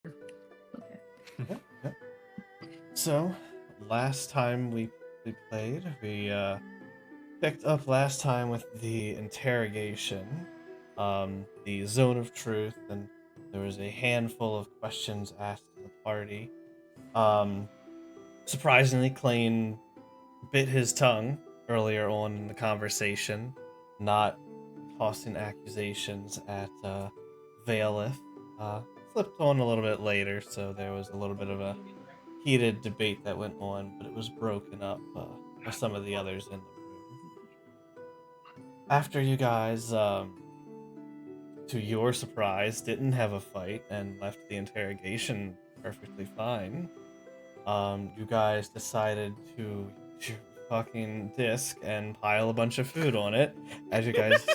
Okay. Yep, yep. So, last time we played, we picked up last time with the interrogation, the zone of truth, and there was a handful of questions asked to the party. Um, Surprisingly, Klain bit his tongue earlier on in the conversation, not tossing accusations at Valeth. Uh, Flipped on a little bit later, so there was a little bit of a heated debate that went on, but it was broken up by some of the others in the room. After you guys, to your surprise, didn't have a fight and left the interrogation perfectly fine, you guys decided to use your fucking disc and pile a bunch of food on it as you guys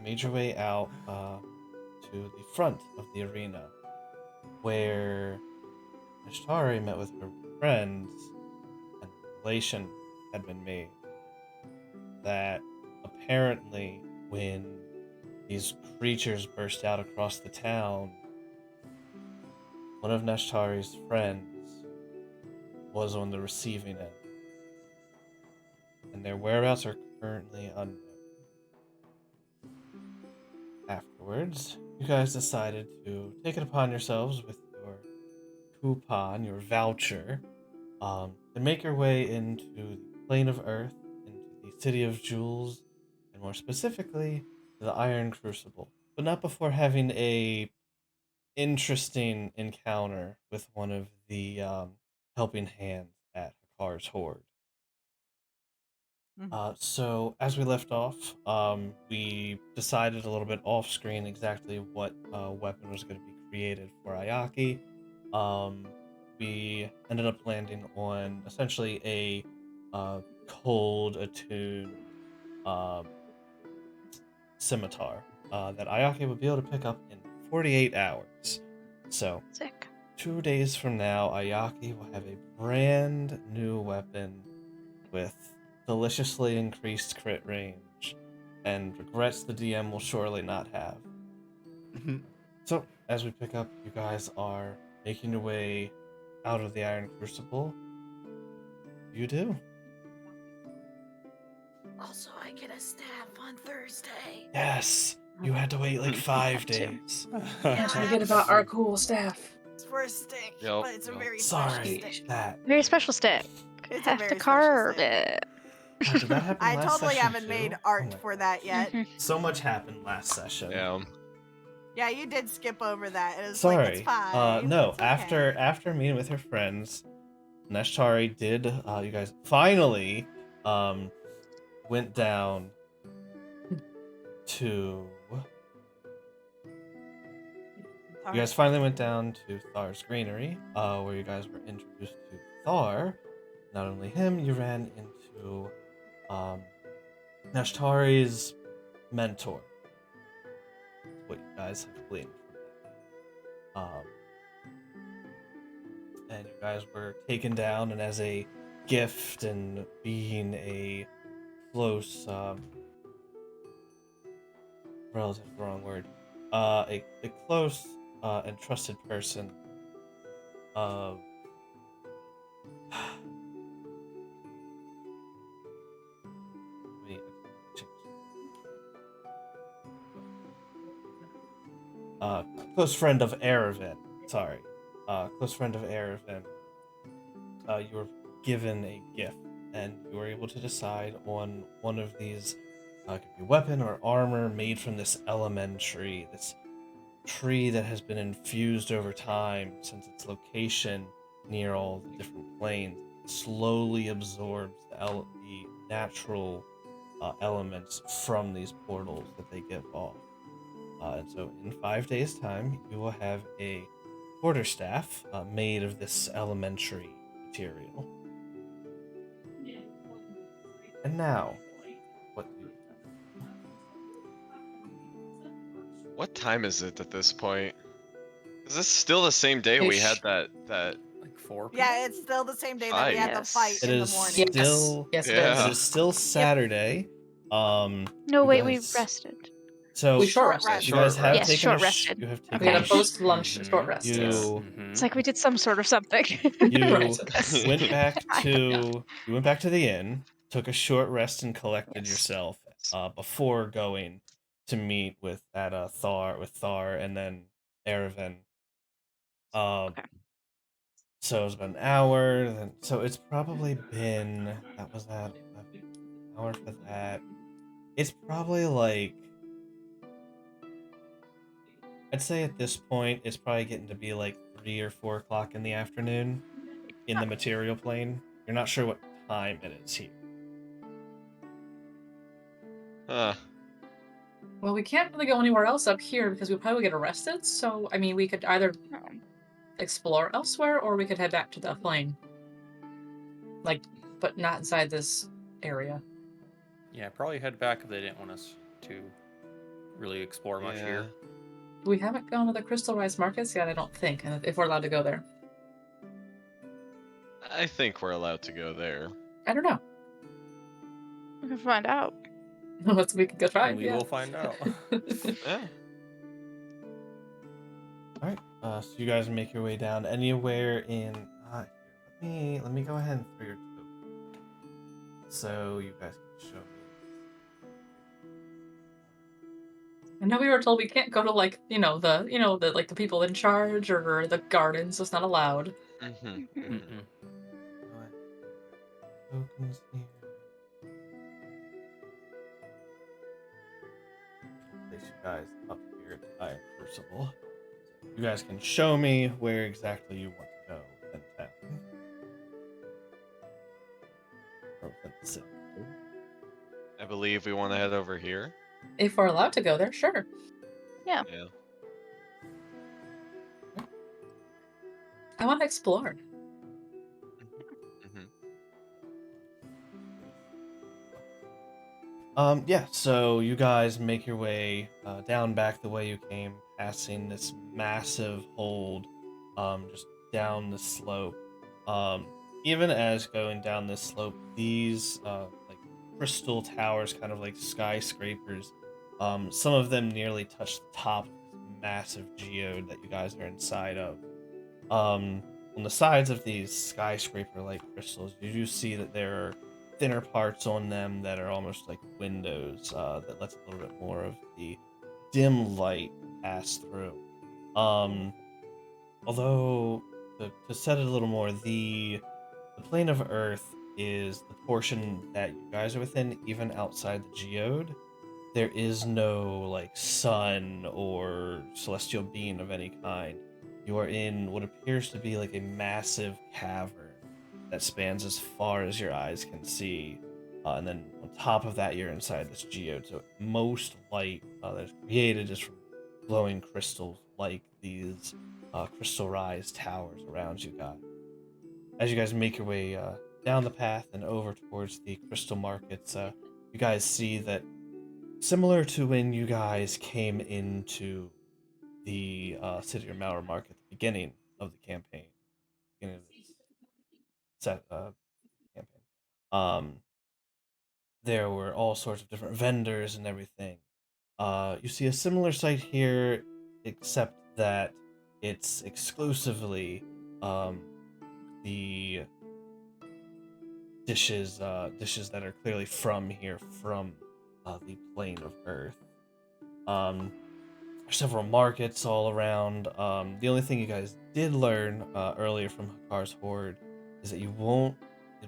made your way out to the front of the arena, where Ashtari met with her friends and a relation had been made that apparently when these creatures burst out across the town, one of Nashtari's friends was on the receiving end, and their whereabouts are currently unknown. Afterwards, you guys decided to take it upon yourselves with your coupon, your voucher, to make your way into the plane of Earth, into the City of Jewels, and more specifically, the Iron Crucible, but not before having a interesting encounter with one of the helping hands at Hakar's Horde. Mhm. So as we left off, we decided a little bit off screen exactly what weapon was going to be created for Ayaki. Um, we ended up landing on essentially a cold attuned um, scimitar that Ayaki would be able to pick up in 48 hours. So Sick. 2 days from now, Ayaki will have a brand new weapon with deliciously increased crit range and regrets the DM will surely not have. So, as we pick up, you guys are making your way out of the Iron Crucible. You do. Also, I get a staff on Thursday. Yes, you had to wait like 5 days. Can't forget about our cool staff. It's for a stick, Yep. but it's a very Sorry, special stick. that. Very special stick. It's a Have to very carve special stick. it. God, did that happen I last totally session haven't too? made Oh art my for God. that yet. So much happened last session. Yeah. Yeah, you did skip over that. It was Sorry. like, it's fine. No, It's okay. after meeting with her friends, Nashtari did you guys finally went down to you guys finally went down to Thar's Granary, where you guys were introduced to Thar. Not only him, you ran into Nashtari's mentor. That's what you guys have gleaned from that. And you guys were taken down, and as a gift and being a close relative, wrong word, a close and trusted person of let me change. Close friend of Erevan. Sorry, close friend of Erevan. You were given a gift, and you were able to decide on one of these. It could be weapon or armor made from this elementary, this tree that has been infused over time since its location near all the different planes. It slowly absorbs the natural elements from these portals that they give off. And so, in 5 days' time, you will have a quarterstaff made of this elementary material. And now, what do you What time is it at this point? Is this still the same day we had that Like 4 p.m.? Yeah, it's still the same day that we had the Yes. fight It in the is morning. still Yes, it Yeah. it is. is still Saturday. No, You wait, we guys- rested. So We short Short rested. you guys have Yes, taken short a rested. you have We taken had a Okay. post-lunch Mhm. short rest. you Yes. It's like we did some sort of something. you Right. went back I to you went back to the inn, took a short rest, and collected Yes. yourself before going to meet with Thar and then Erevan. Okay. So it was about an hour. Then so it's probably been that was that an hour for that. It's probably like I'd say at this point it's probably getting to be like 3 or 4 o'clock in the afternoon in the material plane. You're not sure what time it is here. Huh. Well, we can't really go anywhere else up here because we probably get arrested. So, I mean, we could either explore elsewhere or we could head back to the plane. Like, but not inside this area. Yeah, probably head back if they didn't want us to really explore much Yeah. here. We haven't gone to the Crystal Rice Markets yet, I don't think, and if we're allowed to go there. I think we're allowed to go there. I don't know. We can find out. We could go try. And we will find out. Yeah. All right. So you guys make your way down anywhere in. Here, let me go ahead and throw your token, so you guys can show me. I know we were told we can't go to the people in charge or the gardens. It's not allowed. Mm-hmm. Mm-mm. Tokens here. Place you guys up here at the Iron Crucible. So you guys can show me where exactly you want to go within town. Or within the city. I believe we want to head over here. If we're allowed to go there, sure. Yeah. I want to explore. Yeah, so you guys make your way down back the way you came, passing this massive hold just down the slope. Even as going down this slope, these like crystal towers, kind of like skyscrapers, some of them nearly touch the top of this massive geode that you guys are inside of. On the sides of these skyscraper-like crystals, you do see that there are thinner parts on them that are almost like windows that lets a little bit more of the dim light pass through. Although to set it a little more, the plane of Earth is the portion that you guys are within, even outside the geode. There is no like sun or celestial being of any kind. You are in what appears to be like a massive cavern that spans as far as your eyes can see. And then on top of that, you're inside this geode. So most light that's created is from glowing crystals like these crystallized towers around you guys. As you guys make your way down the path and over towards the crystal markets, you guys see that similar to when you guys came into the City of Mauer market at the beginning of the campaign, beginning of this campaign, there were all sorts of different vendors and everything. You see a similar sight here, except that it's exclusively the dishes that are clearly from here, from the plane of Earth. There's several markets all around. The only thing you guys did learn earlier from Hakar's Horde is that it'll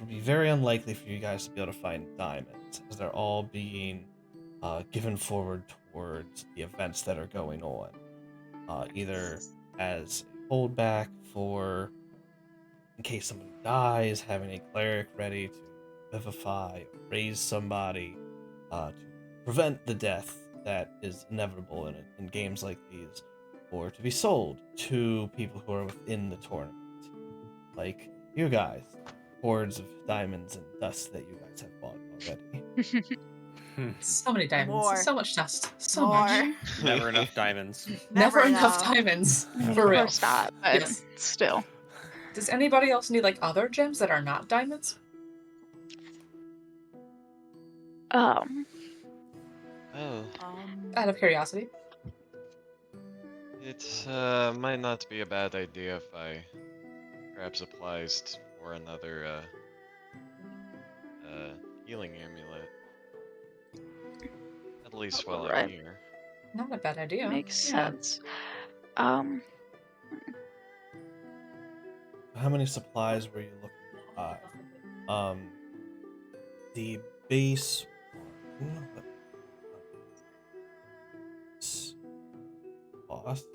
be very unlikely for you guys to be able to find diamonds, as they're all being given forward towards the events that are going on. Either as a holdback for in case somebody dies, having a cleric ready to vivify, or raise somebody, to prevent the death that is inevitable in games like these, or to be sold to people who are within the tournament. Like you guys, hordes of diamonds and dust that you guys have bought already. So many diamonds. More. So much dust. So More. much. Never enough diamonds. Never enough diamonds. For Of real. course not, but Yes. still. Does anybody else need like other gems that are not diamonds? Oh, Out of curiosity. it might not be a bad idea if I grab supplies for another healing amulet. At least while I'm Right. here. Not a bad idea. Makes Yeah. sense. How many supplies were you looking to buy? The base one. Cost.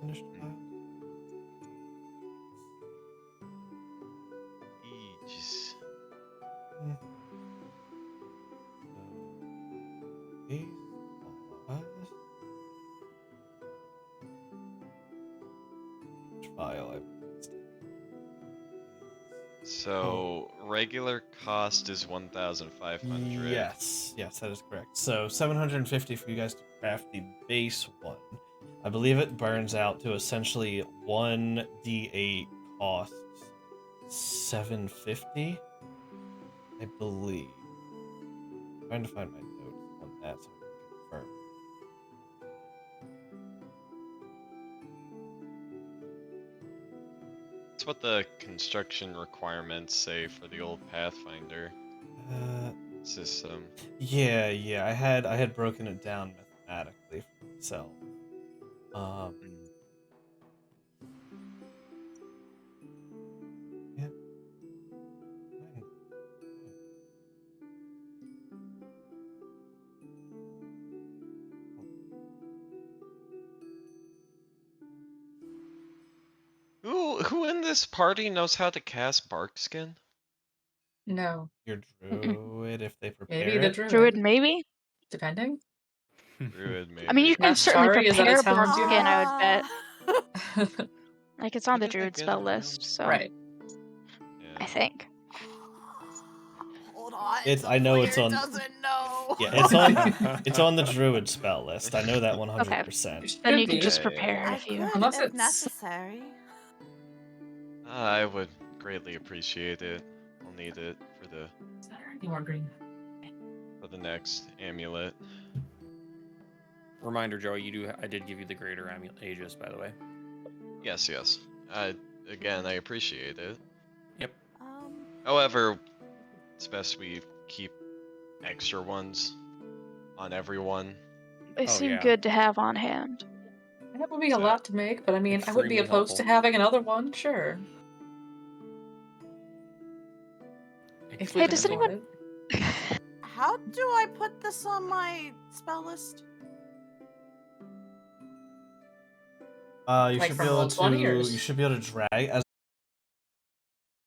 Finished files. Eesh. Base files. Which file I missed it. So regular cost is 1,500. Yes, that is correct. So 750 for you guys to craft the base one. I believe it burns out to essentially 1d8 costs 750. I believe. I'm trying to find my notes on that so I can confirm. That's what the construction requirements say for the old Pathfinder system. Yeah, I had broken it down mathematically for myself. Yeah. Who in this party knows how to cast Barkskin? No. Your druid, if they prepare Maybe the it. Druid, maybe? Depending. Druid, maybe. I mean, you can certainly Sorry, is that a prepare talent you barkskin, I would bet. have? Like, it's on the What did I druid get spell around? list, so Right. I think. Hold on. I know it's player on. doesn't know. Yeah, it's on the druid spell list. I know that 100%. It Then should you can be. just Yeah, prepare yeah. it I if you... could Unless if it's- necessary. I would greatly appreciate it. I'll need it for the Is there any more green? next amulet. Reminder, Joey, I did give you the greater Aegis, by the way. Yes. Again, I appreciate it. Yep. However, it's best we keep extra ones on everyone. They Oh, seem yeah. good to have on hand. That would be a lot to make, but I mean, I wouldn't be Extremely opposed to helpful. having another one, sure. If we Hey, can does afford anyone... it. How do I put this on my spell list? You Like should be from able Roll20 or to. You should be able to drag as